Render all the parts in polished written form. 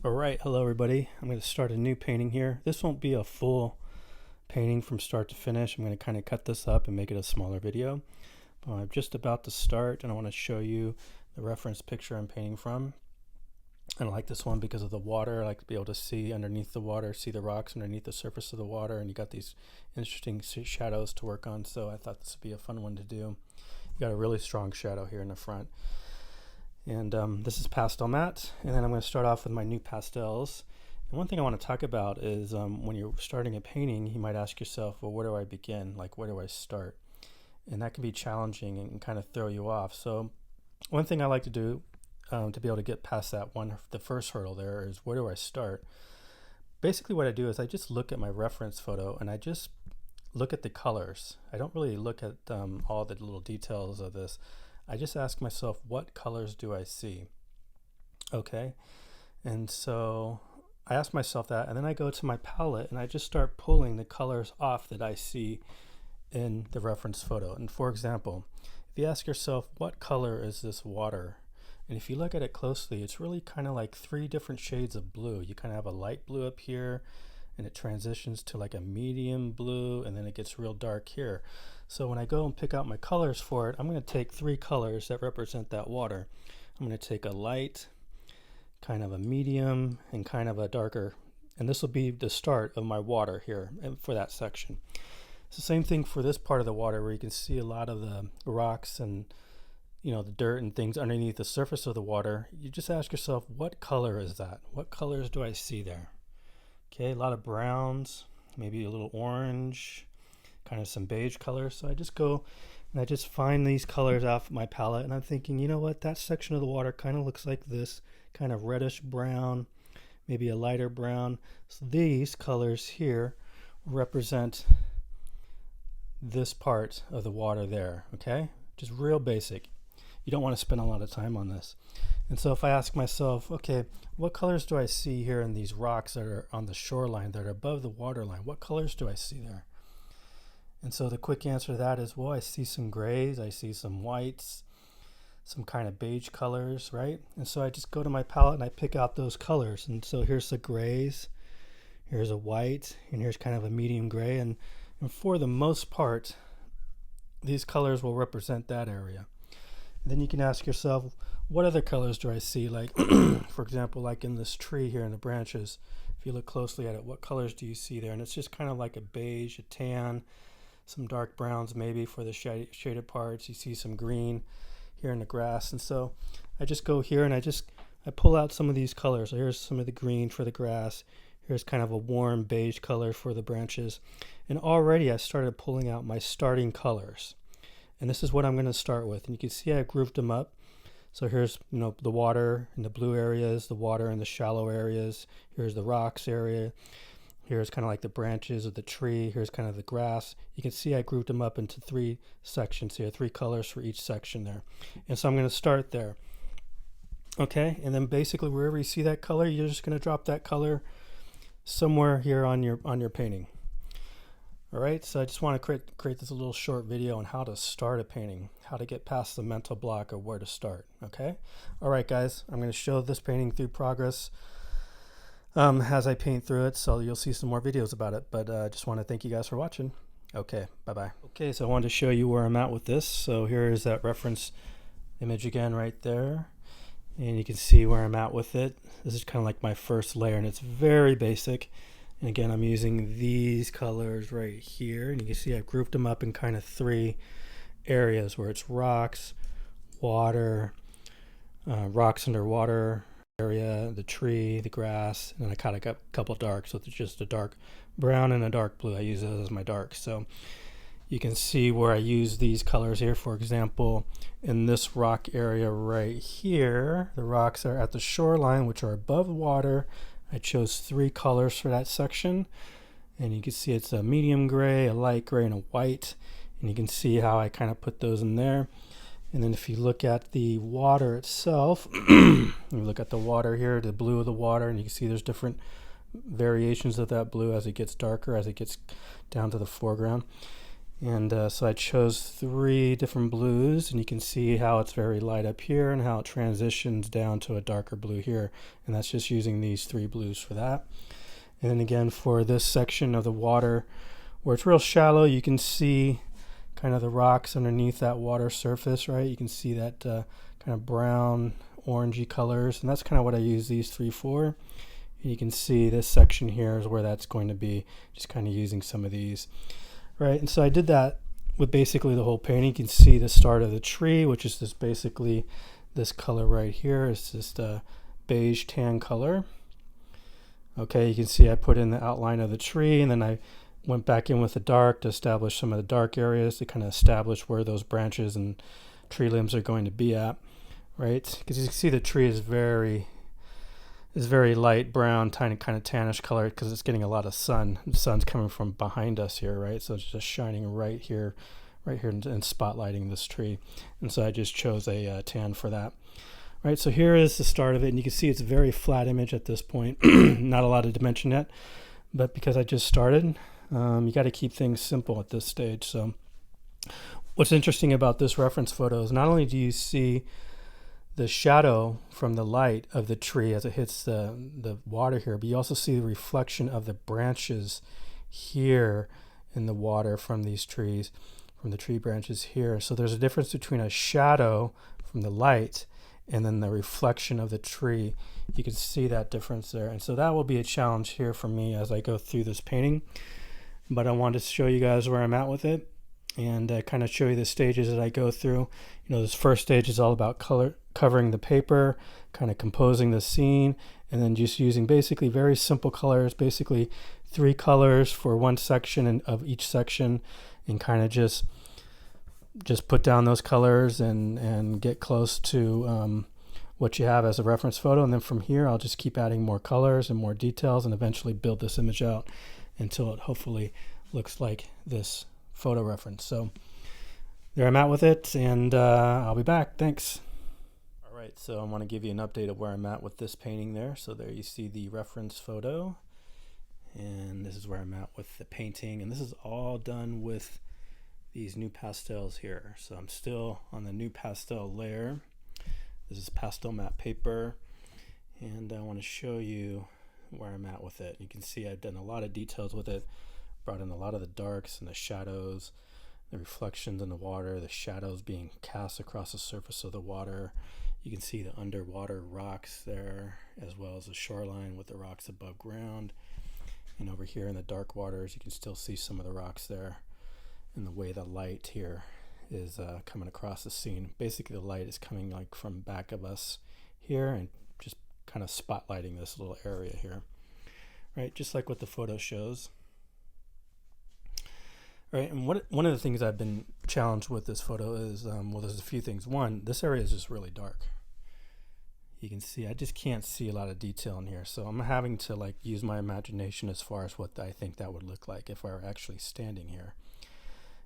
All right, hello everybody. I'm going to start a new painting here. This won't be a full painting from start to finish. I'm going to kind of cut this up and make it a smaller video. But I'm just about to start and I want to show you the reference picture I'm painting from. And I like this one because of the water. I like to be able to see underneath the water, see the rocks underneath the surface of the water, and you got these interesting shadows to work on. So I thought this would be a fun one to do. You got a really strong shadow here in the front. And this is pastelmat, and then I'm going to start off with my nupastels. And one thing I want to talk about is when you're starting a painting, you might ask yourself, well, where do I begin? Like, where do I start? And that can be challenging and kind of throw you off. So one thing I like to do to be able to get past that the first hurdle there is, where do I start? Basically what I do is I just look at my reference photo and I just look at the colors. I don't really look at all the little details of this. I just ask myself, what colors do I see? Okay, and so I ask myself that, and then I go to my palette and I just start pulling the colors off that I see in the reference photo. And for example, if you ask yourself, what color is this water? And if you look at it closely, it's really kind of like three different shades of blue. You kind of have a light blue up here, and it transitions to like a medium blue, and then it gets real dark here. So when I go and pick out my colors for it, I'm going to take three colors that represent that water. I'm going to take a light, kind of a medium, and kind of a darker. And this will be the start of my water here for that section. It's the same thing for this part of the water where you can see a lot of the rocks and the dirt and things underneath the surface of the water. You just ask yourself, what color is that? What colors do I see there? Okay, a lot of browns, maybe a little orange, kind of some beige colors. So I just go and I just find these colors off my palette, and I'm thinking, you know what, that section of the water kind of looks like this, kind of reddish brown, maybe a lighter brown. So these colors here represent this part of the water there, okay? Just real basic. You don't want to spend a lot of time on this. And so if I ask myself, okay, what colors do I see here in these rocks that are on the shoreline, that are above the waterline? What colors do I see there? And so the quick answer to that is, well, I see some grays, I see some whites, some kind of beige colors, right? And so I just go to my palette and I pick out those colors. And so here's the grays, here's a white, and here's kind of a medium gray. And for the most part, these colors will represent that area. And then you can ask yourself, what other colors do I see? Like, for example, like in this tree here in the branches, if you look closely at it, what colors do you see there? And it's just kind of like a beige, a tan, some dark browns maybe for the shaded parts. You see some green here in the grass. And so I just go here and I pull out some of these colors. So here's some of the green for the grass. Here's kind of a warm beige color for the branches. And already I started pulling out my starting colors. And this is what I'm going to start with. And you can see I grouped them up. So here's the water in the blue areas, the water in the shallow areas. Here's the rocks area. Here's kind of like the branches of the tree. Here's kind of the grass. You can see I grouped them up into three sections here, three colors for each section there. And so I'm going to start there. Okay, and then basically wherever you see that color, you're just going to drop that color somewhere here on your painting. All right, so I just want to create this little short video on how to start a painting, how to get past the mental block of where to start, okay? All right, guys, I'm going to show this painting through progress as I paint through it, so you'll see some more videos about it, but I just want to thank you guys for watching. Okay, bye-bye. Okay, so I wanted to show you where I'm at with this. So here is that reference image again right there, and you can see where I'm at with it. This is kind of like my first layer, and it's very basic. And again, I'm using these colors right here, and you can see I've grouped them up in kind of three areas where it's rocks, water, rocks underwater area, the tree, the grass, and then I kind of got a couple darks, so it's just a dark brown and a dark blue. I use those as my darks. So you can see where I use these colors here. For example, in this rock area right here, the rocks are at the shoreline, which are above water. I chose three colors for that section, and you can see it's a medium gray, a light gray, and a white, and you can see how I kind of put those in there. And then if you look at the water itself, you look at the water here, the blue of the water, and you can see there's different variations of that blue as it gets darker, as it gets down to the foreground. And so I chose 3 different blues, and you can see how it's very light up here and how it transitions down to a darker blue here. And that's just using these 3 blues for that. And then again, for this section of the water where it's real shallow, you can see kind of the rocks underneath that water surface, right? You can see that kind of brown, orangey colors, and that's kind of what I use these 3 for. And you can see this section here is where that's going to be, just kind of using some of these. Right, and so I did that with basically the whole painting. You can see the start of the tree, which is this basically this color right here. It's just a beige tan color. Okay, you can see I put in the outline of the tree, and then I went back in with the dark to establish some of the dark areas to kind of establish where those branches and tree limbs are going to be at. Right, because you can see the tree is very light brown, kind of tannish color because it's getting a lot of sun. The sun's coming from behind us here, right? So it's just shining right here and spotlighting this tree. And so I just chose a tan for that. Right, so here is the start of it, and you can see it's a very flat image at this point. Not a lot of dimension yet, but because I just started, you got to keep things simple at this stage. So what's interesting about this reference photo is not only do you see the shadow from the light of the tree as it hits the water here, but you also see the reflection of the branches here in the water from these trees, from the tree branches here. So there's a difference between a shadow from the light and then the reflection of the tree. You can see that difference there. And so that will be a challenge here for me as I go through this painting. But I wanted to show you guys where I'm at with it and kind of show you the stages that I go through. You know, this first stage is all about covering the paper, kind of composing the scene, and then just using basically very simple colors, basically 3 colors for one section of each section, and kind of just put down those colors and get close to what you have as a reference photo. And then from here, I'll just keep adding more colors and more details and eventually build this image out until it hopefully looks like this photo reference. So there I'm at with it, and I'll be back. Thanks. All right, so I want to give you an update of where I'm at with this painting there. So there you see the reference photo, and this is where I'm at with the painting, and this is all done with these nupastels here. So I'm still on the nupastel layer. This is pastelmat paper, and I want to show you where I'm at with it. You can see I've done a lot of details with it, brought in a lot of the darks and the shadows, the reflections in the water, the shadows being cast across the surface of the water. You can see the underwater rocks there, as well as the shoreline with the rocks above ground. And over here in the dark waters, you can still see some of the rocks there, and the way the light here is coming across the scene. Basically the light is coming like from back of us here and just kind of spotlighting this little area here, right? Just like what the photo shows. Right, and one of the things I've been challenged with this photo is, well, there's a few things. One, this area is just really dark. You can see, I just can't see a lot of detail in here. So I'm having to like use my imagination as far as what I think that would look like if I were actually standing here.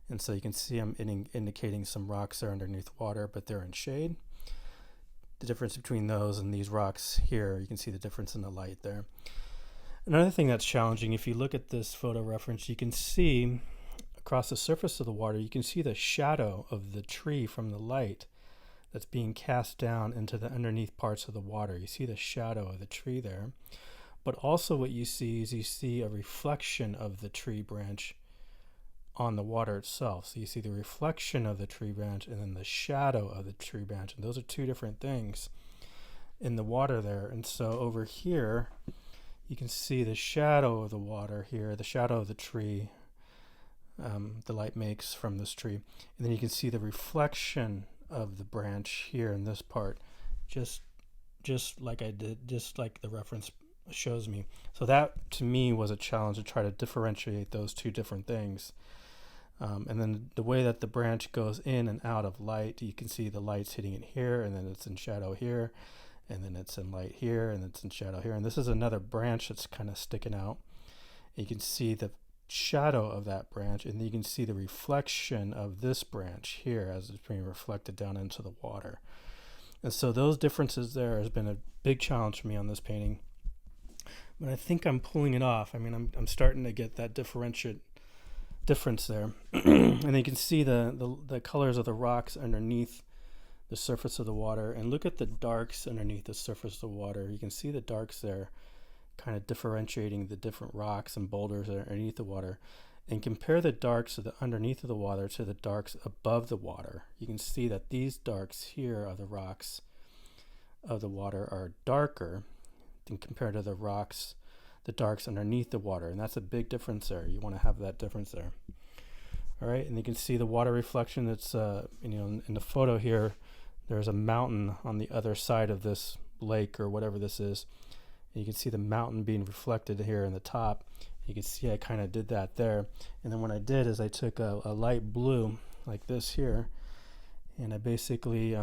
And so you can see I'm indicating some rocks there underneath water, but they're in shade. The difference between those and these rocks here, you can see the difference in the light there. Another thing that's challenging, if you look at this photo reference, you can see across the surface of the water, you can see the shadow of the tree from the light that's being cast down into the underneath parts of the water. You see the shadow of the tree there. But also what you see is you see a reflection of the tree branch on the water itself. So you see the reflection of the tree branch and then the shadow of the tree branch. And those are 2 different things in the water there. And so over here, you can see the shadow of the water here, the shadow of the tree, the light makes from this tree. And then you can see the reflection of the branch here in this part, just like I did, just like the reference shows me. So that to me was a challenge to try to differentiate those 2 different things. And then the way that the branch goes in and out of light, you can see the light's hitting it here, and then it's in shadow here, and then it's in light here, and it's in shadow here. And this is another branch that's kind of sticking out. You can see the shadow of that branch, and you can see the reflection of this branch here as it's being reflected down into the water. And so those differences there has been a big challenge for me on this painting, but I think I'm pulling it off. I mean, I'm starting to get that difference there. And you can see the colors of the rocks underneath the surface of the water, and look at the darks underneath the surface of the water. You can see the darks there kind of differentiating the different rocks and boulders that are underneath the water, and compare the darks of the underneath of the water to the darks above the water. You can see that these darks here are the rocks of the water are darker than compared to the rocks, the darks underneath the water, and that's a big difference there. You want to have that difference there. All right, and you can see the water reflection that's in the photo here. There's a mountain on the other side of this lake or whatever this is. And you can see the mountain being reflected here in the top. You can see I kind of did that there. And then what I did is I took a light blue like this here, and I basically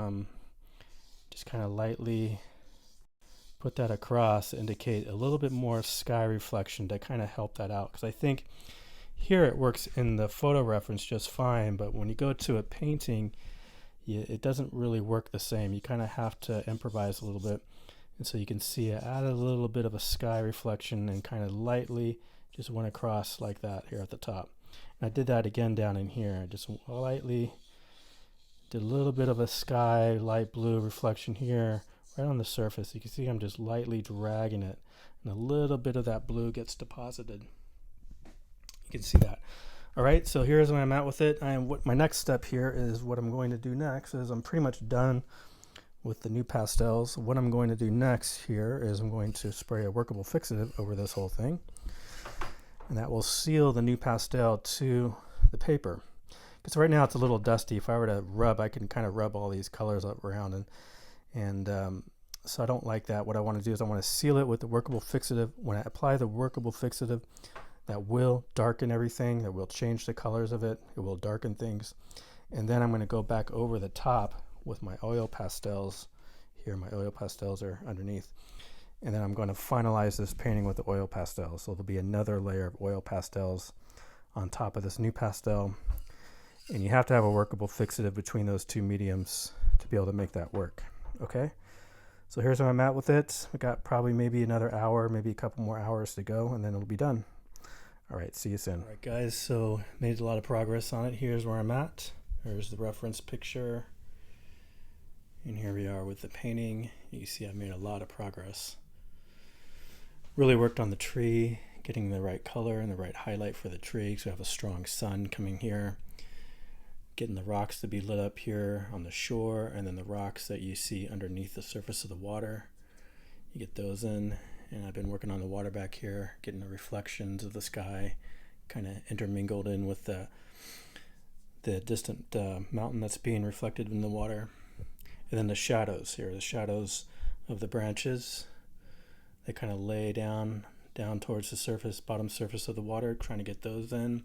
just kind of lightly put that across to indicate a little bit more sky reflection to kind of help that out. Because I think here it works in the photo reference just fine, but when you go to a painting, it doesn't really work the same. You kind of have to improvise a little bit. And so you can see I added a little bit of a sky reflection and kind of lightly just went across like that here at the top. And I did that again down in here. I just lightly did a little bit of a sky light blue reflection here right on the surface. You can see I'm just lightly dragging it, and a little bit of that blue gets deposited. You can see that. All right, so here's where I'm at with it. What my next step here is what I'm going to do next is I'm pretty much done with the nupastels. What I'm going to do next here is I'm going to spray a workable fixative over this whole thing, and that will seal the nupastel to the paper. Because right now it's a little dusty. If I were to rub, I can kind of rub all these colors up around, and so I don't like that. What I want to do is I want to seal it with the workable fixative. When I apply the workable fixative, that will darken everything, that will change the colors of it, it will darken things. And then I'm going to go back over the top with my oil pastels. Here my oil pastels are underneath. And then I'm going to finalize this painting with the oil pastels. So there'll be another layer of oil pastels on top of this nupastel. And you have to have a workable fixative between those two mediums to be able to make that work. Okay? So here's where I'm at with it. We got probably maybe another hour, maybe a couple more hours to go, and then it'll be done. All right, see you soon. All right, guys, so made a lot of progress on it. Here's where I'm at. There's the reference picture. And here we are with the painting. You can see I made a lot of progress. Really worked on the tree, getting the right color and the right highlight for the tree, so we have a strong sun coming here. Getting the rocks to be lit up here on the shore, and then the rocks that you see underneath the surface of the water. You get those in. And I've been working on the water back here, getting the reflections of the sky kind of intermingled in with the distant mountain that's being reflected in the water. And then the shadows here, the shadows of the branches, they kind of lay down towards the surface, bottom surface of the water, trying to get those in.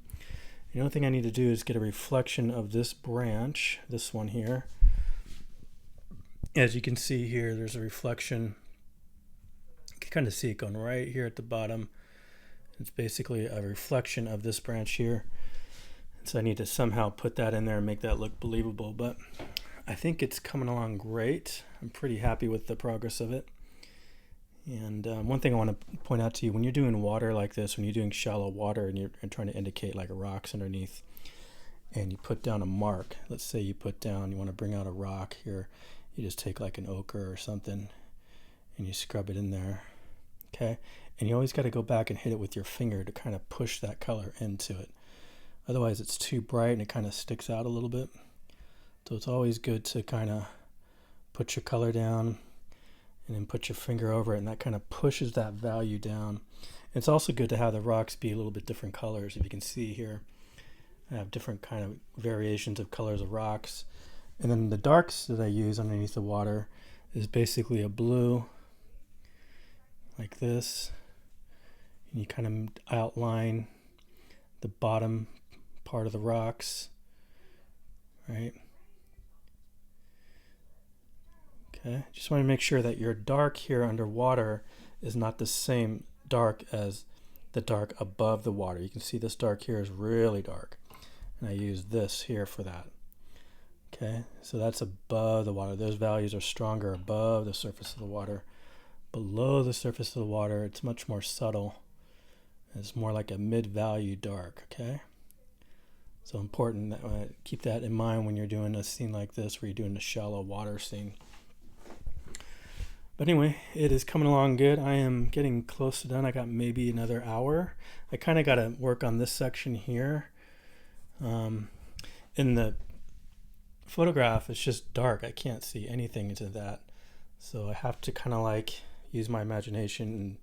The only thing I need to do is get a reflection of this branch, this one here. As you can see here, there's a reflection. You can kind of see it going right here at the bottom. It's basically a reflection of this branch here. So I need to somehow put that in there and make that look believable, but I think it's coming along great. I'm pretty happy with the progress of it. And one thing I want to point out to you, when you're doing water like this, when you're doing shallow water and you're trying to indicate like rocks underneath, and you put down a mark, let's say you want to bring out a rock here, you just take like an ochre or something and you scrub it in there, okay? And you always got to go back and hit it with your finger to kind of push that color into it. Otherwise it's too bright and it kind of sticks out a little bit. So it's always good to kind of put your color down and then put your finger over it, and that kind of pushes that value down. It's also good to have the rocks be a little bit different colors. If you can see here, I have different kind of variations of colors of rocks. And then the darks that I use underneath the water is basically a blue, like this. And you kind of outline the bottom part of the rocks, right? Okay, just want to make sure that your dark here underwater is not the same dark as the dark above the water. You can see this dark here is really dark, and I use this here for that. Okay, so that's above the water. Those values are stronger above the surface of the water. Below the surface of the water, it's much more subtle. It's more like a mid-value dark, okay? So important that keep that in mind when you're doing a scene like this where you're doing a shallow water scene. But anyway, it is coming along good. I am getting close to done. I got maybe another hour. I kind of got to work on this section here. In the photograph, it's just dark. I can't see anything into that. So I have to kind of like use my imagination and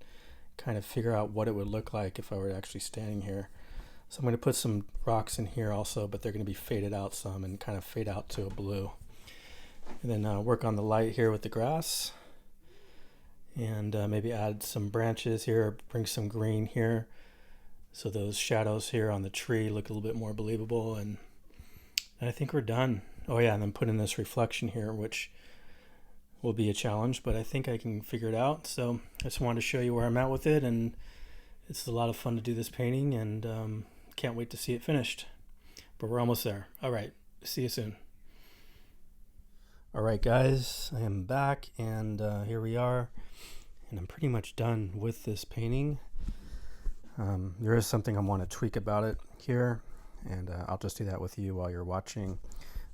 kind of figure out what it would look like if I were actually standing here. So I'm going to put some rocks in here also, but they're going to be faded out some and kind of fade out to a blue. And then work on the light here with the grass. And maybe add some branches here, bring some green here. So those shadows here on the tree look a little bit more believable. And I think we're done. Oh yeah, and then put in this reflection here, which will be a challenge, but I think I can figure it out. So I just wanted to show you where I'm at with it, and it's a lot of fun to do this painting, and can't wait to see it finished. But we're almost there. All right, see you soon. All right, guys, I am back, and here we are, and I'm pretty much done with this painting. There is something I want to tweak about it here, and I'll just do that with you while you're watching.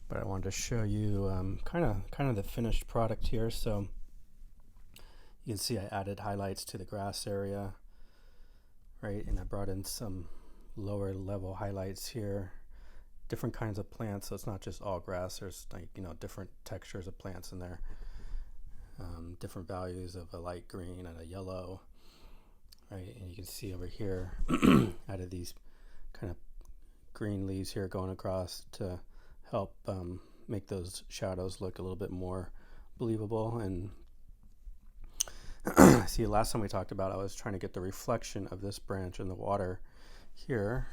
But I wanted to show you kind of the finished product here. So you can see I added highlights to the grass area, right? And I brought in some lower level highlights here, different kinds of plants. So it's not just all grass. There's like, different textures of plants in there, different values of a light green and a yellow, right? And you can see over here, added these kind of green leaves here going across to help make those shadows look a little bit more believable. And see, last time we talked about, I was trying to get the reflection of this branch in the water here,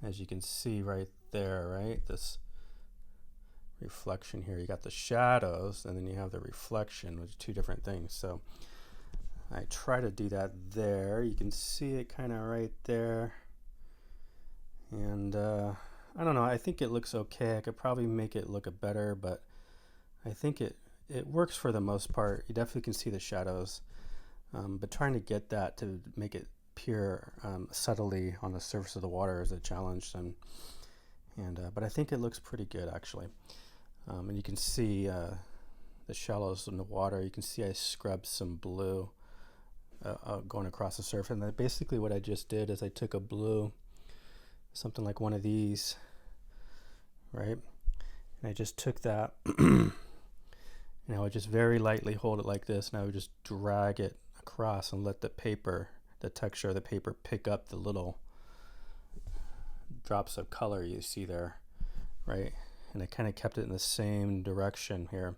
as you can see right there, right? This reflection here, you got the shadows and then you have the reflection, which are two different things. So I try to do that there. You can see it kind of right there. And I don't know, I think it looks okay. I could probably make it look better, but I think it works for the most part. You definitely can see the shadows, but trying to get that to make it appear subtly on the surface of the water is a challenge. But I think it looks pretty good actually. And you can see the shallows in the water. You can see I scrubbed some blue going across the surface. And basically what I just did is I took a blue, something like one of these, right? And I just took that and I would just very lightly hold it like this, and I would just drag it across and let the paper, the texture of the paper, pick up the little drops of color you see there, right? And I kind of kept it in the same direction here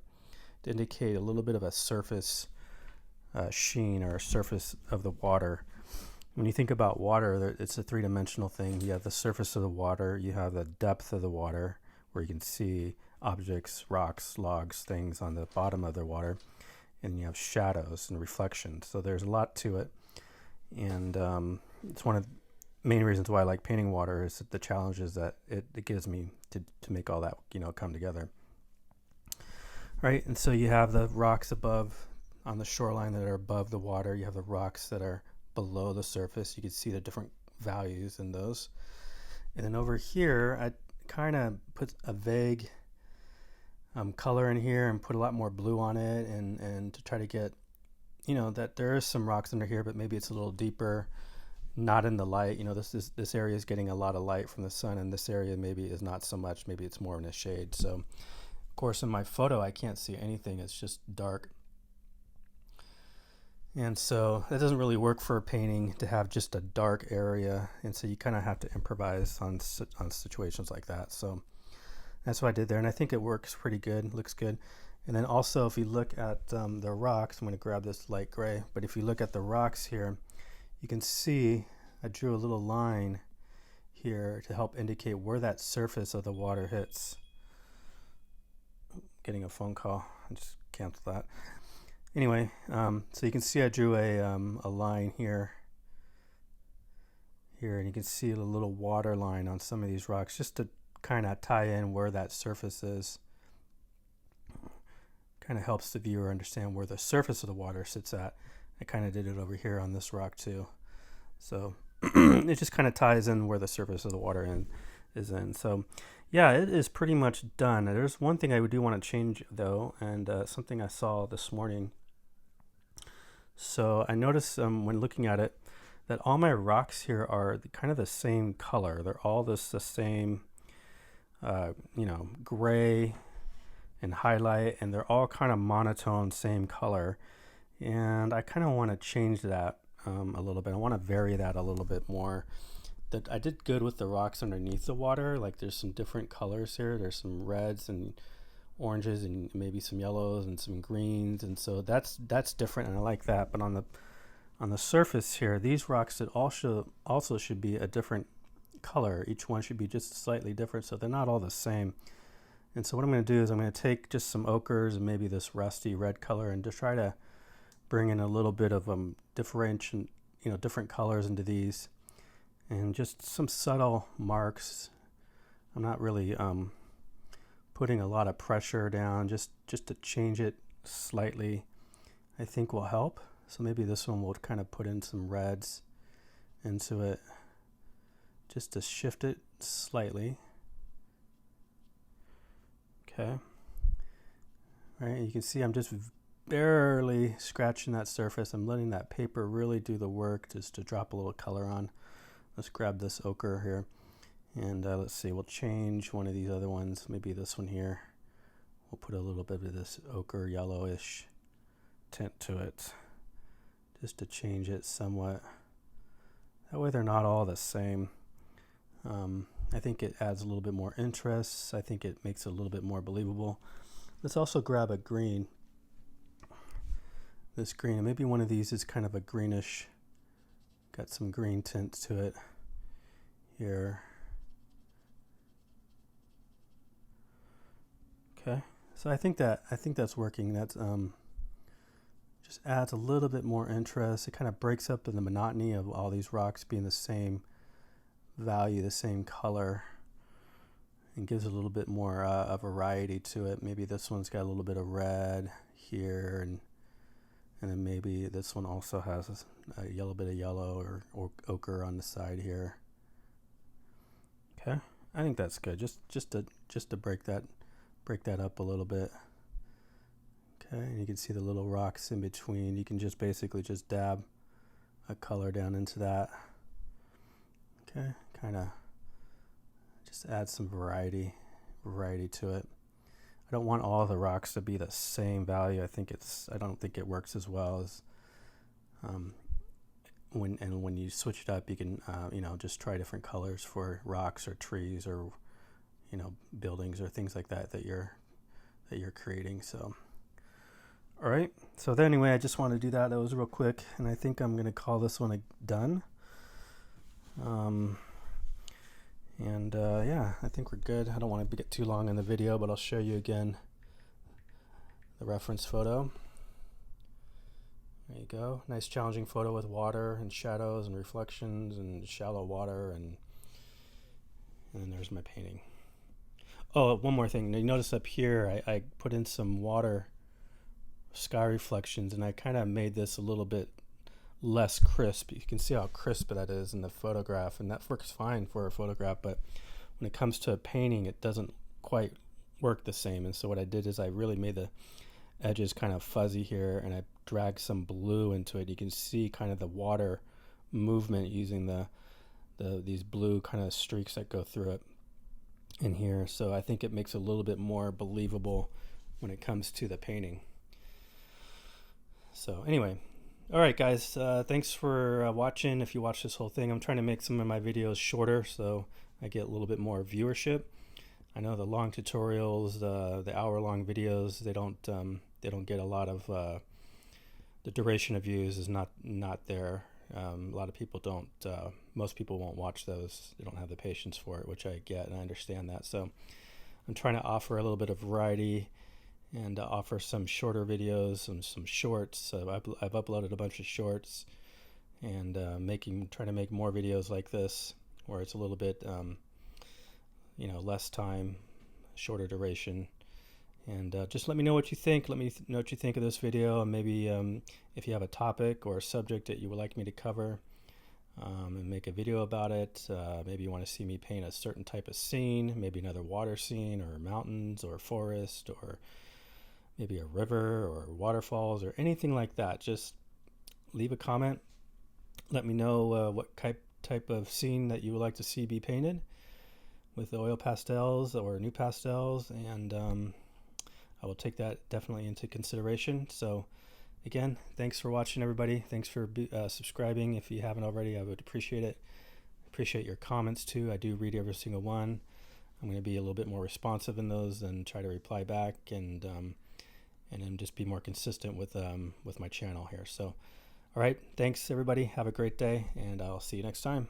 to indicate a little bit of a surface sheen or a surface of the water. When you think about water, it's a three-dimensional thing. You have the surface of the water, you have the depth of the water, where you can see objects, rocks, logs, things on the bottom of the water, and you have shadows and reflections. So there's a lot to it, and it's one of the main reasons why I like painting water, is the challenges that it gives me to make all that come together. Right, and so you have the rocks above on the shoreline that are above the water. You have the rocks that are below the surface. You can see the different values in those. And then over here, I kind of put a vague color in here and put a lot more blue on it, and to try to get, that there is some rocks under here, but maybe it's a little deeper, not in the light. This area is getting a lot of light from the sun, and this area maybe is not so much. Maybe it's more in the shade. So, of course, in my photo, I can't see anything. It's just dark. And so that doesn't really work for a painting, to have just a dark area. And so you kind of have to improvise on situations like that. So that's what I did there. And I think it works pretty good, looks good. And then also, if you look at the rocks, I'm going to grab this light gray, but if you look at the rocks here, you can see I drew a little line here to help indicate where that surface of the water hits. Getting a phone call, I just canceled that. Anyway, so you can see I drew a line here, and you can see a little water line on some of these rocks, just to kind of tie in where that surface is. Kind of helps the viewer understand where the surface of the water sits at. I kind of did it over here on this rock too. So it just kind of ties in where the surface of the water is in. So yeah, it is pretty much done. There's one thing I do want to change though, and something I saw this morning. So I noticed when looking at it that all my rocks here are kind of the same color. They're all the same, gray and highlight, and they're all kind of monotone, same color. And I kind of want to change that a little bit. I want to vary that a little bit more. That I did good with the rocks underneath the water. Like there's some different colors here. There's some reds and oranges and maybe some yellows and some greens, and so that's different, and I like that. But on the surface here, these rocks that also should be a different color. Each one should be just slightly different, so they're not all the same. And so what I'm going to do is I'm going to take just some ochres and maybe this rusty red color and just try to bring in a little bit of different colors into these, and just some subtle marks. I'm not really putting a lot of pressure down, just to change it slightly, I think will help. So maybe this one will kind of put in some reds into it just to shift it slightly. Okay. All right, you can see I'm just barely scratching that surface. I'm letting that paper really do the work just to drop a little color on. Let's grab this ochre here. And let's see, we'll change one of these other ones, maybe this one here. We'll put a little bit of this ochre yellowish tint to it, just to change it somewhat. That way they're not all the same. I think it adds a little bit more interest. I think it makes it a little bit more believable. Let's also grab a green. This green, and maybe one of these is kind of a greenish, got some green tint to it here. Okay, so I think that's working. That's just adds a little bit more interest. It kind of breaks up in the monotony of all these rocks being the same value, the same color, and gives a little bit more a variety to it. Maybe this one's got a little bit of red here, and then maybe this one also has a bit of yellow or ochre on the side here. Okay, I think that's good. Just to break that up a little bit. Okay, and you can see the little rocks in between. You can just basically just dab a color down into that. Okay, kind of just add some variety to it. I don't want all the rocks to be the same value. I don't think it works as well as when you switch it up, you can just try different colors for rocks or trees or buildings or things like that you're creating. So all right, so then anyway, I just want to do that. That was real quick, and I think I'm going to call this one done. Yeah, I think we're good. I don't want to get too long in the video, but I'll show you again the reference photo. There you go. Nice challenging photo with water and shadows and reflections and shallow water, and then there's my painting. Oh, one more thing. You notice up here I put in some water sky reflections, and I kind of made this a little bit less crisp. You can see how crisp that is in the photograph, and that works fine for a photograph, but when it comes to a painting, it doesn't quite work the same. And so what I did is I really made the edges kind of fuzzy here, and I dragged some blue into it. You can see kind of the water movement using these blue kind of streaks that go through it in here. So I think it makes it a little bit more believable when it comes to the painting. So anyway, all right guys, thanks for watching. If you watch this whole thing, I'm trying to make some of my videos shorter so I get a little bit more viewership. I know the long tutorials, the hour-long videos, they don't get a lot of the duration of views is not there. A lot of people don't. Most people won't watch those. They don't have the patience for it, which I get and I understand that. So I'm trying to offer a little bit of variety and offer some shorter videos and some shorts. So I've uploaded a bunch of shorts, and trying to make more videos like this where it's a little bit less time, shorter duration. And just let me know what you think. Let me know what you think of this video, and maybe if you have a topic or a subject that you would like me to cover, and make a video about it. Maybe you want to see me paint a certain type of scene, maybe another water scene or mountains or forest or maybe a river or waterfalls or anything like that. Just leave a comment. Let me know what type of scene that you would like to see be painted with the oil pastels or nupastels, and I will take that definitely into consideration. So again, thanks for watching, everybody. Thanks for subscribing. If you haven't already, I would appreciate it. Appreciate your comments too. I do read every single one. I'm going to be a little bit more responsive in those and try to reply back, and then just be more consistent with my channel here. So all right, thanks everybody. Have a great day, and I'll see you next time.